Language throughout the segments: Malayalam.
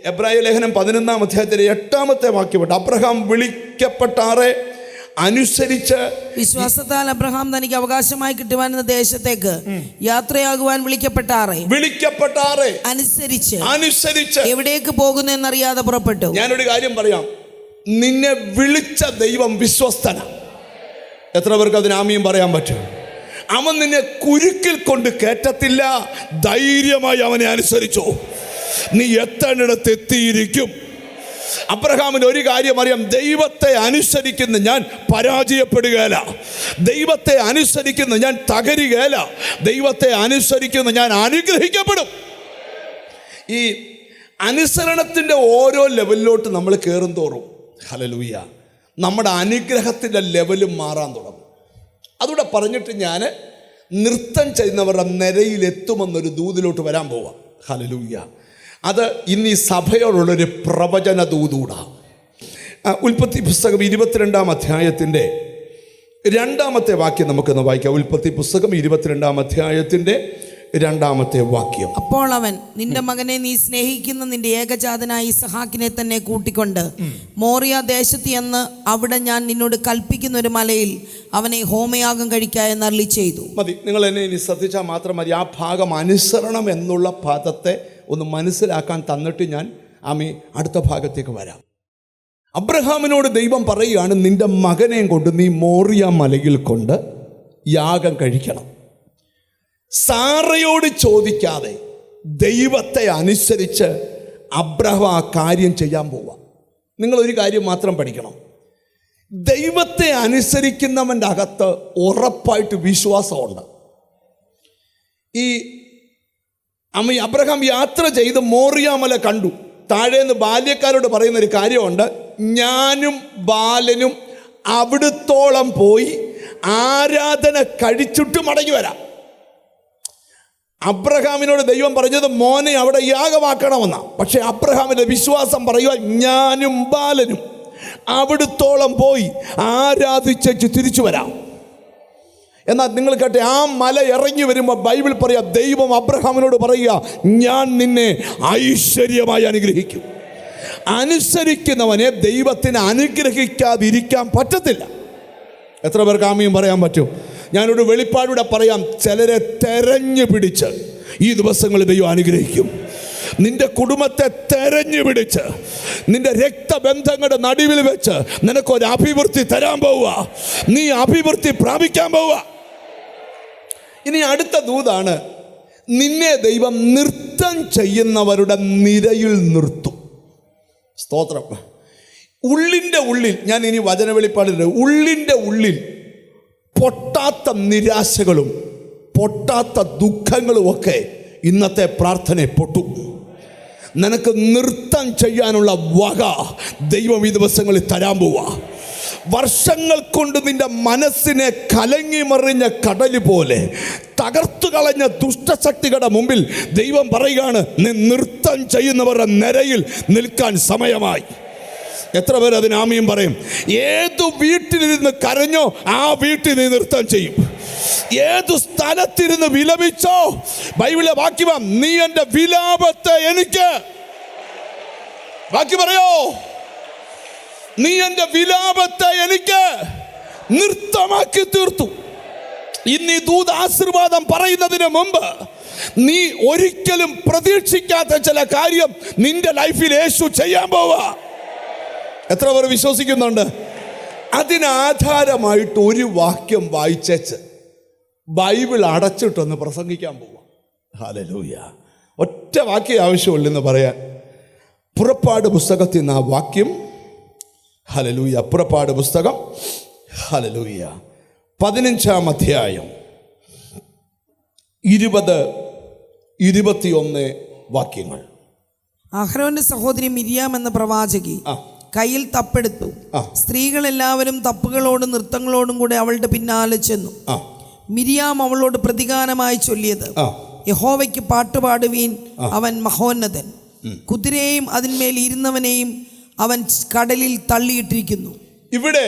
എബ്രായ ലേഖനം 11-ാം അധ്യായത്തിലെ 8-ാമത്തെ വാക്യമുണ്ട്. അബ്രഹാം വിളിക്കപ്പെട്ടാറെ അനുസരിച്ച്, വിശ്വാസത്താൽ അബ്രഹാം തനിക്ക് അവകാശമായി കിട്ടുവാനെന്ന ദേശത്തേക്ക് യാത്രയാകുവാൻ വിളിക്കപ്പെട്ടാറെ അനുസരിച്ച് എവിടേക്ക് പോകുന്നു എന്നറിയാതെ പുറപ്പെട്ടു. ഞാനൊരു കാര്യം പറയാം, നിന്നെ വിളിച്ച ദൈവം വിശ്വസ്തന. എത്ര പേർക്ക് അതിന് ആമീൻ പറയാൻ പറ്റും? അവൻ നിന്നെ കുരുക്കിൽ കൊണ്ട് കയറ്റത്തില്ല. ധൈര്യമായി അവനെ അനുസരിച്ചോ, നീ എത്തേണ്ടിടത്ത് എത്തിയിരിക്കും. അബ്രഹാമിന് ഒരു കാര്യം അറിയാം, ദൈവത്തെ അനുസരിക്കുന്ന ഞാൻ പരാജയപ്പെടുകയില്ല, ദൈവത്തെ അനുസരിക്കുന്ന ഞാൻ തകരുകയില്ല, ദൈവത്തെ അനുസരിക്കുന്ന ഞാൻ അനുഗ്രഹിക്കപ്പെടും. ഈ അനുസരണത്തിൻ്റെ ഓരോ ലെവലിലോട്ട് നമ്മൾ കയറും തോറും ഹല്ലേലൂയ നമ്മുടെ അനുഗ്രഹത്തിൻ്റെ ലെവലും മാറാൻ തുടങ്ങും. അതുകൂടെ പറഞ്ഞിട്ട് ഞാൻ നൃത്തം ചെയ്യുന്നവരുടെ നിരയിലെത്തുമെന്നൊരു ദൂതിലോട്ട് വരാൻ പോവാം. ഹല്ലേലൂയ. അത് ഇന്ന് ഈ സഭയോടുള്ളൊരു പ്രവചന ദൂതൂടാ. ഉൽപ്പത്തി പുസ്തകം 22-ാം അധ്യായത്തിൻ്റെ 2-ാമത്തെ വാക്യം നമുക്കൊന്ന് വായിക്കാം. ഉൽപ്പത്തി പുസ്തകം 22-ാം അധ്യായത്തിൻ്റെ 2-ാമത്തെ വാക്യം. അപ്പോൾ അവൻ, നിന്റെ മകനെ നീ സ്നേഹിക്കുന്ന നിന്റെ ഏകജാതനായ ഇസ്ഹാക്കിനെ തന്നെ കൂട്ടിക്കൊണ്ട് മോറിയ ദേശത്ത് എന്ന് അവിടെ ഞാൻ നിന്നോട് കൽപ്പിക്കുന്ന ഒരു മലയിൽ അവനെ ഹോമയാഗം കഴിക്കാമെന്ന് അരുളി ചെയ്തു. മതി, നിങ്ങൾ എന്നെ ഇനി ശ്രദ്ധിച്ചാൽ മാത്രം മതി. ആ ഭാഗം അനുസരണം എന്നുള്ള പദത്തെ ഒന്ന് മനസ്സിലാക്കാൻ തന്നിട്ട് ഞാൻ അടുത്ത ഭാഗത്തേക്ക് വരാം. അബ്രഹാമിനോട് ദൈവം പറയുകയാണ്, നിന്റെ മകനെയും കൊണ്ട് നീ മോറിയ മലയിൽ കൊണ്ട് യാഗം കഴിക്കണം. സാറയോട് ചോദിക്കാതെ ദൈവത്തെ അനുസരിച്ച് അബ്രഹാം ആ കാര്യം ചെയ്യാൻ പോവാ. നിങ്ങളൊരു കാര്യം മാത്രം പഠിക്കണം, ദൈവത്തെ അനുസരിക്കുന്നവൻ്റെ അകത്ത് ഉറപ്പായിട്ട് വിശ്വാസമുണ്ട്. ഈ അബ്രഹാം യാത്ര ചെയ്ത് മോറിയാമല കണ്ടു. താഴേന്ന് ബാല്യക്കാരോട് പറയുന്നൊരു കാര്യമുണ്ട്, ഞാനും ബാലനും അവിടുത്തോളം പോയി ആരാധന കഴിച്ചിട്ട് മടങ്ങി വരാം. അബ്രഹാമിനോട് ദൈവം പറഞ്ഞത് മോനെ അവിടെ യാഗമാക്കണമെന്നാണ്. പക്ഷെ അബ്രഹാമിൻ്റെ വിശ്വാസം പറയുക, ഞാനും ബാലനും അവിടുത്തോളം പോയി ആരാധിച്ചു തിരിച്ചു വരാം. എന്നാൽ നിങ്ങൾ കേട്ടെ, ആ മല ഇറങ്ങി വരുമ്പോൾ ബൈബിൾ പറയാം, ദൈവം അബ്രഹാമിനോട് പറയുക, ഞാൻ നിന്നെ ഐശ്വര്യമായി അനുഗ്രഹിക്കും. അനുസരിക്കുന്നവനെ ദൈവത്തിന് അനുഗ്രഹിക്കാതിരിക്കാൻ പറ്റത്തില്ല. എത്ര പേർക്ക് ആമീൻ പറയാൻ പറ്റും? ഞാനൊരു വെളിപ്പാടൂടെ പറയാം, ചിലരെ തെരഞ്ഞു പിടിച്ച് ഈ ദിവസങ്ങളിൽ ദൈവം അനുഗ്രഹിക്കും. നിന്റെ കുടുംബത്തെ തെരഞ്ഞു പിടിച്ച് നിന്റെ രക്തബന്ധങ്ങളുടെ നടുവിൽ വെച്ച് നിനക്കൊരു അഭിവൃദ്ധി തരാൻ പോവുക. നീ അഭിവൃദ്ധി പ്രാപിക്കാൻ പോവുക. ഇനി അടുത്ത ദൂതാണ്, നിന്നെ ദൈവം നൃത്തം ചെയ്യുന്നവരുടെ നിരയിൽ നിർത്തും. സ്തോത്രം. ഉള്ളിൻ്റെ ഉള്ളിൽ, ഞാൻ ഇനി വചന വെളിപ്പാടില്ല, ഉള്ളിൻ്റെ ഉള്ളിൽ പൊട്ടാത്ത നിരാശകളും പൊട്ടാത്ത ദുഃഖങ്ങളുമൊക്കെ ഇന്നത്തെ പ്രാർത്ഥനയെ പൊട്ടും. നിനക്ക് നൃത്തം ചെയ്യാനുള്ള വക ദൈവം ഈ ദിവസങ്ങളിൽ തരാൻ പോവാ. വർഷങ്ങൾ കൊണ്ട് നിന്റെ മനസ്സിനെ കലങ്ങി മറിഞ്ഞ കടല് പോലെ തകർത്തു കളഞ്ഞ ദുഷ്ടശക്തികളുടെ മുമ്പിൽ ദൈവം പറയുകയാണ്, നീ നൃത്തം ചെയ്യുന്നവരുടെ നിരയിൽ നിൽക്കാൻ സമയമായി. എത്ര പേർ അതിന് ആമീൻ പറയും? ഏതു വീട്ടിലിരുന്ന് കരഞ്ഞോ ആ വീട്ടിൽ നീ നൃത്തം ചെയ്യും. ഏതു സ്ഥലത്തിരുന്ന് വിലപിച്ചോ, ബൈബിളിലെ വാക്യം, നീ എൻ്റെ വിലാപത്തെ എനിക്ക്, ബാക്കി പറയോ, നീ എൻ്റെ വിലാപത്തെ എനിക്ക് നൃത്തമാക്കി തീർത്തു. ഇന്ന് ഈ ദൂത ആശീർവാദം പറയുന്നതിന് മുമ്പ് നീ ഒരിക്കലും പ്രതീക്ഷിക്കാത്ത ചില കാര്യം നിന്റെ ലൈഫിൽ യേശു ചെയ്യാൻ പോവാ. എത്ര പേർ വിശ്വസിക്കുന്നുണ്ട്? അതിനാധാരമായിട്ട് ഒരു വാക്യം വായിച്ചേച്ച് ബൈബിൾ അടച്ചിട്ടൊന്ന് പ്രസംഗിക്കാൻ പോവാം. ഹല്ലേലൂയ. ഒറ്റ വാക്യം ആവശ്യമുള്ളെന്ന് പറയാൻ. പുറപ്പാട് പുസ്തകത്തിൽ നിന്ന് ആ വാക്യം, ഹല്ലേലൂയ, പുറപ്പാട് പുസ്തകം, ഹല്ലേലൂയ, 15-ാം അധ്യായം 20-21 വാക്യങ്ങൾ. അഹ്റോന്റെ സഹോദരി മിരിയാം എന്ന പ്രവാചകി കയ്യിൽ തപ്പെടുത്തു. സ്ത്രീകളെല്ലാവരും തപ്പുകളോടും നൃത്തങ്ങളോടും കൂടെ അവളുടെ പിന്നാലെ ചെന്നു. മിരിയാം അവളോട് പ്രതിഗാനമായി ചൊല്ലിയത്, യഹോവയ്ക്ക് പാട്ടുപാടുവീൻ, അവൻ മഹോന്നതൻ, കുതിരയെയും അതിന്മേൽ ഇരുന്നവനെയും അവൻ കടലിൽ തള്ളിയിട്ടിരിക്കുന്നു. ഇവിടെ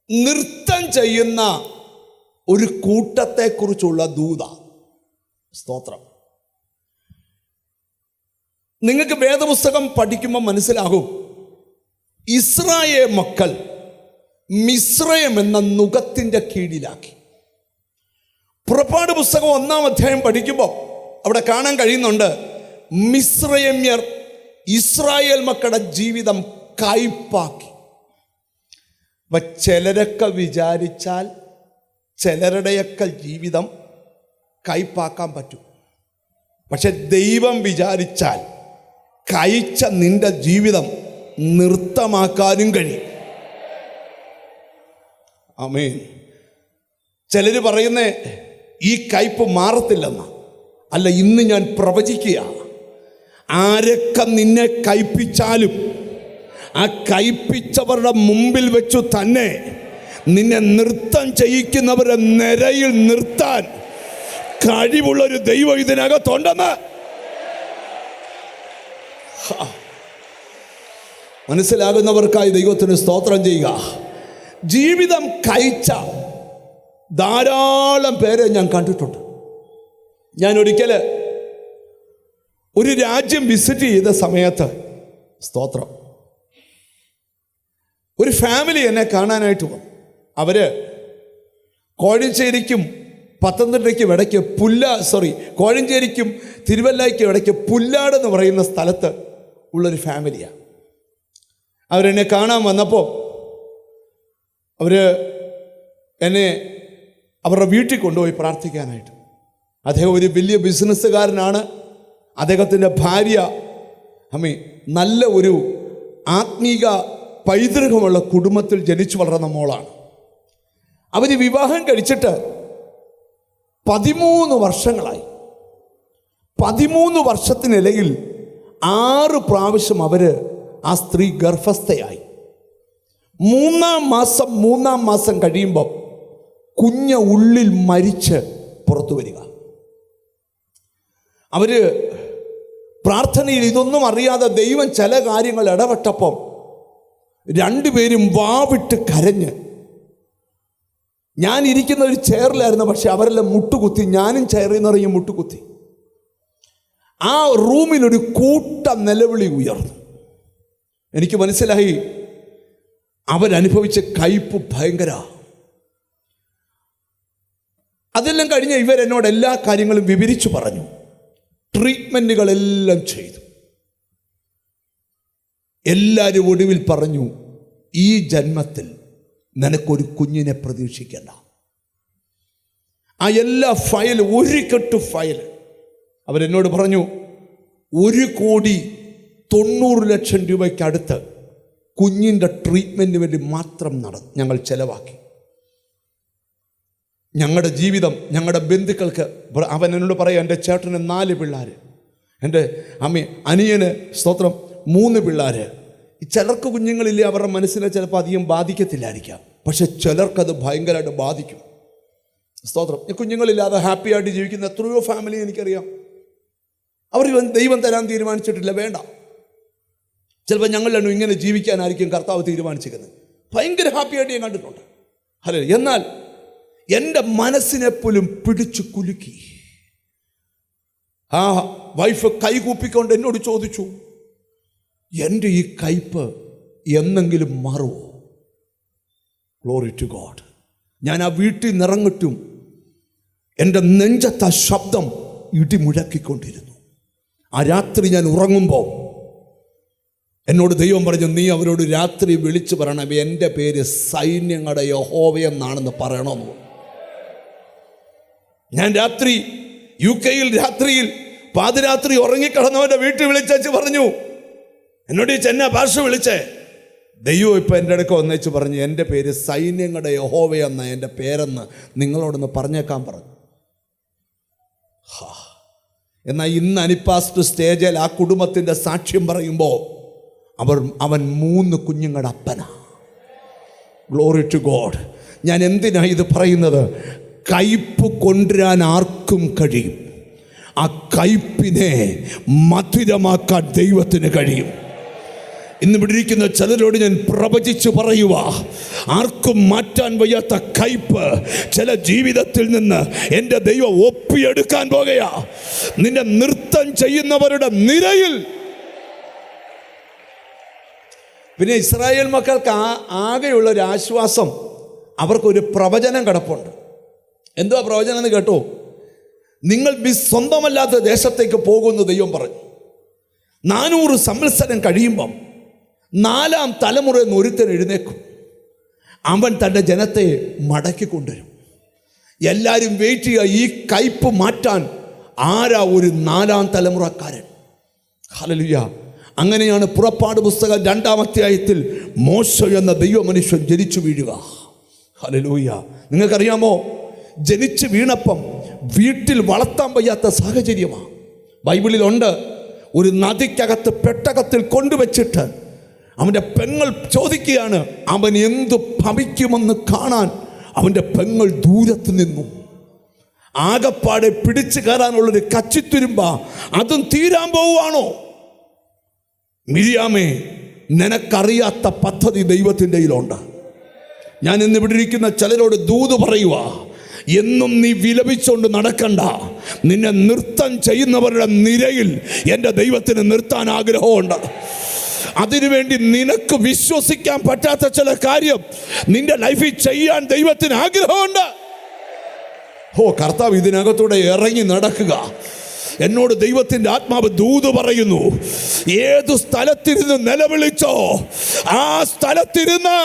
നൃത്തം ചെയ്യുന്ന ഒരു കൂട്ടത്തെക്കുറിച്ചുള്ള ദൂത. സ്തോത്രം. നിങ്ങൾക്ക് വേദപുസ്തകം പഠിക്കുമ്പോൾ മനസ്സിലാകും, ഇസ്രായേൽ മക്കൾ മിസ്രയം എന്ന നുകത്തിൻ്റെ കീഴിലാക്കി. പുറപ്പാട് പുസ്തകം 1-ാം അധ്യായം പഠിക്കുമ്പോൾ അവിടെ കാണാൻ കഴിയുന്നുണ്ട്, മിസ്രയമ്യർ ഇസ്രായേൽ മക്കളുടെ ജീവിതം കയ്പാക്കി. അപ്പൊ ചിലരൊക്കെ വിചാരിച്ചാൽ ചിലരുടെയൊക്കെ ജീവിതം കയ്പാക്കാൻ പറ്റും. പക്ഷെ ദൈവം വിചാരിച്ചാൽ കഴിച്ച നിന്റെ ജീവിതം നൃത്തമാക്കാനും കഴിയും. ആമേൻ. ചിലർ പറയുന്നേ ഈ കയ്പ് മാറത്തില്ലെന്ന. അല്ല, ഇന്ന് ഞാൻ പ്രവചിക്കുക, ആരൊക്കെ നിന്നെ കയ്പിച്ചാലും ആ കയ്പിച്ചവരുടെ മുമ്പിൽ വെച്ചു തന്നെ നിന്നെ നൃത്തം ചെയ്യിക്കുന്നവരുടെ നിരയിൽ നിർത്താൻ കഴിവുള്ളൊരു ദൈവം ഇതിനകത്തുണ്ടെന്ന് മനസ്സിലാകുന്നവർക്കായി ദൈവത്തിന് സ്തോത്രം ചെയ്യുക. ജീവിതം കഴിച്ച ധാരാളം പേരെ ഞാൻ കണ്ടിട്ടുണ്ട്. ഞാൻ ഒരിക്കൽ ഒരു രാജ്യം വിസിറ്റ് ചെയ്ത സമയത്ത്, സ്തോത്രം, ഒരു ഫാമിലി എന്നെ കാണാനായിട്ട് വന്നു. അവര് കോഴഞ്ചേരിക്കും പത്തനംതിട്ടയ്ക്കും ഇടയ്ക്ക് കോഴഞ്ചേരിക്കും തിരുവല്ലയ്ക്കും ഇടയ്ക്ക് പുല്ലാട് എന്ന് പറയുന്ന സ്ഥലത്ത് ഉള്ളൊരു ഫാമിലിയാണ്. അവരെന്നെ കാണാൻ വന്നപ്പോൾ അവർ എന്നെ അവരുടെ വീട്ടിൽ കൊണ്ടുപോയി പ്രാർത്ഥിക്കാനായിട്ട്. അദ്ദേഹം ഒരു വലിയ ബിസിനസ്സുകാരനാണ്. അദ്ദേഹത്തിൻ്റെ ഭാര്യ നല്ല ഒരു ആത്മീക പൈതൃകമുള്ള കുടുംബത്തിൽ ജനിച്ചു വളർന്ന മോളാണ്. അവർ വിവാഹം കഴിച്ചിട്ട് 13 വർഷങ്ങളായി. 13 വർഷത്തിനിടയിൽ 6 പ്രാവശ്യം ആ സ്ത്രീ ഗർഭസ്ഥയായി. 3-ാം മാസം കഴിയുമ്പോൾ കുഞ്ഞ് ഉള്ളിൽ മരിച്ച് പുറത്തു വരിക. അവര് പ്രാർത്ഥനയിൽ ഇതൊന്നും അറിയാതെ ദൈവം ചില കാര്യങ്ങൾ ഇടപെട്ടപ്പം രണ്ടുപേരും വാവിട്ട് കരഞ്ഞ്, ഞാൻ ഇരിക്കുന്ന ഒരു ചെയറിലായിരുന്നു, പക്ഷെ അവരെല്ലാം മുട്ടുകുത്തി, ഞാനും ചെയറിൽ നിറങ്ങി മുട്ടുകുത്തി. ആ റൂമിലൊരു കൂട്ട നിലവിളി ഉയർന്നു. എനിക്ക് മനസ്സിലായി അവരനുഭവിച്ച കയ്പ് ഭയങ്കര. അതെല്ലാം കഴിഞ്ഞ് ഇവരെന്നോട് എല്ലാ കാര്യങ്ങളും വിവരിച്ചു പറഞ്ഞു. ട്രീറ്റ്മെൻറ്റുകളെല്ലാം ചെയ്തു. എല്ലാവരും ഒടുവിൽ പറഞ്ഞു, ഈ ജന്മത്തിൽ നിനക്കൊരു കുഞ്ഞിനെ പ്രതീക്ഷിക്കണ്ട. ആ എല്ലാ ഫയൽ, ഒരു കെട്ട് ഫയൽ അവരെന്നോട് പറഞ്ഞു, 1,90,00,000 രൂപയ്ക്കടുത്ത് കുഞ്ഞിൻ്റെ ട്രീറ്റ്മെൻറ്റിന് വേണ്ടി മാത്രം ഞങ്ങൾ ചെലവാക്കി. ഞങ്ങളുടെ ജീവിതം, ഞങ്ങളുടെ ബന്ധുക്കൾക്ക്. അവൻ എന്നോട് പറയാം, എൻ്റെ ചേട്ടന് 4 പിള്ളേർ, എൻ്റെ അനിയന് സ്തോത്രം 3 പിള്ളേർ. ചിലർക്ക് കുഞ്ഞുങ്ങളില്ലേ, അവരുടെ മനസ്സിനെ ചിലപ്പോൾ അധികം ബാധിക്കത്തില്ലായിരിക്കാം, പക്ഷെ ചിലർക്കത് ഭയങ്കരമായിട്ട് ബാധിക്കും. സ്തോത്രം. കുഞ്ഞുങ്ങളില്ലാതെ ഹാപ്പി ആയിട്ട് ജീവിക്കുന്ന എത്രയോ ഫാമിലി എനിക്കറിയാം. അവർ ദൈവം തരാൻ തീരുമാനിച്ചിട്ടില്ല, വേണ്ട. ചിലപ്പോൾ ഞങ്ങളിലാണ് ഇങ്ങനെ ജീവിക്കാനായിരിക്കും കർത്താവ് തീരുമാനിച്ചിരിക്കുന്നത്. ഭയങ്കര ഹാപ്പി ആയിട്ട് ഞാൻ കണ്ടിട്ടുണ്ട്. അല്ലേ? എന്നാൽ എൻ്റെ മനസ്സിനെപ്പോലും പിടിച്ചു കുലുക്കി. ആ വൈഫ് കൈകൂപ്പിക്കൊണ്ട് എന്നോട് ചോദിച്ചു, എൻ്റെ ഈ കയ്പ് എന്നെങ്കിലും മാറുമോ? Glory to God. ഞാൻ ആ വീട്ടിൽ നിറങ്ങിട്ടും എൻ്റെ നെഞ്ചത്ത് ആ ശബ്ദം ഇടിമുഴക്കിക്കൊണ്ടിരുന്നു. ആ രാത്രി ഞാൻ ഉറങ്ങുമ്പോൾ എന്നോട് ദൈവം പറഞ്ഞു, നീ അവരോട് രാത്രി വിളിച്ചു പറയണം, എൻ്റെ പേര് സൈന്യങ്ങളുടെ യഹോവയെന്നാണെന്ന് പറയണമെന്ന്. ഞാൻ രാത്രി UK രാത്രിയിൽ പാതിരാത്രി ഉറങ്ങിക്കിടന്നവൻ്റെ വീട്ടിൽ വിളിച്ചു പറഞ്ഞു, എന്നോട് ഈ ചെന്ന ഭാഷ വിളിച്ചേ, ദൈവം ഇപ്പം എൻ്റെ അടുക്ക ഒന്നിച്ച് പറഞ്ഞു, എൻ്റെ പേര് സൈന്യങ്ങളുടെ യഹോവയെന്ന എൻ്റെ പേരെന്ന് നിങ്ങളോടൊന്ന് പറഞ്ഞേക്കാൻ പറഞ്ഞു. എന്നാൽ ഇന്ന് അനിപ്പാസ്റ്റ് സ്റ്റേജിൽ ആ കുടുംബത്തിൻ്റെ സാക്ഷ്യം പറയുമ്പോൾ അവൻ 3 കുഞ്ഞുങ്ങളുടെ അപ്പനാ. Glory to God. ഞാൻ എന്തിനാ ഇത് പറയുന്നത്? കയ്പ് കൊണ്ടുവരാൻ ആർക്കും കഴിയും. ആ കയ്പിനെ മധുരമാക്കാൻ ദൈവത്തിന് കഴിയും. ഇന്ന് ഇവിടെ ഇരിക്കുന്ന ചിലരോട് ഞാൻ പ്രവചിച്ചു പറയുക, ആർക്കും മാറ്റാൻ വയ്യാത്ത കയ്പ് ചില ജീവിതത്തിൽ നിന്ന് എൻ്റെ ദൈവം ഒപ്പിയെടുക്കാൻ പോകുകയാ. നിന്നെ നൃത്തം ചെയ്യുന്നവരുടെ നിരയിൽ പിന്നെ ഇസ്രായേൽ മക്കൾക്ക് ആകെയുള്ളൊരു ആശ്വാസം, അവർക്കൊരു പ്രവചനം കിടപ്പുണ്ട്. എന്തുവാ പ്രവചനം എന്ന് കേട്ടോ? നിങ്ങൾ സ്വന്തമല്ലാത്ത ദേശത്തേക്ക് പോകുമെന്ന് ദൈവം പറഞ്ഞു. 400 സംവത്സരം കഴിയുമ്പം 4ാം തലമുറയിൽ നിന്ന് ഒരുത്തൻ എഴുന്നേക്കും. അവൻ തൻ്റെ ജനത്തെ മടക്കിക്കൊണ്ടുവരും. എല്ലാവരും വെയിറ്റ് ചെയ്യുക, ഈ കയ്പ് മാറ്റാൻ ആരാ ഒരു 4ാം തലമുറക്കാരൻ. ഹല്ലേലൂയ. അങ്ങനെയാണ് പുറപ്പാട് പുസ്തകം 2-ാം അധ്യായത്തിൽ മോശ എന്ന ദൈവ മനുഷ്യൻ ജനിച്ചു വീഴുക. ഹല്ലേലൂയ. നിങ്ങൾക്കറിയാമോ, ജനിച്ച് വീണപ്പം വീട്ടിൽ വളർത്താൻ വയ്യാത്ത സാഹചര്യമാണ്. ബൈബിളിലുണ്ട്, ഒരു നദിക്കകത്ത് പെട്ടകത്തിൽ കൊണ്ടുവച്ചിട്ട് അവൻ്റെ പെങ്ങൾ ചോദിക്കുകയാണ്, അവൻ എന്തു ഭവിക്കുമെന്ന് കാണാൻ അവൻ്റെ പെങ്ങൾ ദൂരത്ത് നിന്നു. ആകപ്പാടെ പിടിച്ചു കയറാനുള്ളൊരു കച്ചിത്തുരുമ്പ, അതും തീരാൻ പോവുകയാണോ? മിരിയാമേ, നിനക്കറിയാത്ത പദ്ധതി ദൈവത്തിൻ്റെ കയ്യിലുണ്ട്. ഞാൻ ഇന്ന് ഇവിടെ ഇരിക്കുന്ന ചിലരോട് ദൂത് പറയുക, എന്നും നീ വിലപിച്ചുകൊണ്ട് നടക്കണ്ട. നിന്നെ നൃത്തം ചെയ്യുന്നവരുടെ നിരയിൽ എൻ്റെ ദൈവത്തിന് നിർത്താൻ ആഗ്രഹമുണ്ട്. അതിനുവേണ്ടി നിനക്ക് വിശ്വസിക്കാൻ പറ്റാത്ത ചില കാര്യം നിന്റെ ലൈഫിൽ ചെയ്യാൻ ദൈവത്തിന് ആഗ്രഹമുണ്ട്. കർത്താവ് ഇതിനകത്തൂടെ ഇറങ്ങി നടക്കുക. എന്നോട് ദൈവത്തിൻ്റെ ആത്മാവ് ദൂത് പറയുന്നു, ഏതു സ്ഥലത്തിരുന്ന് നിലവിളിച്ചോ ആ സ്ഥലത്തിരുന്ന്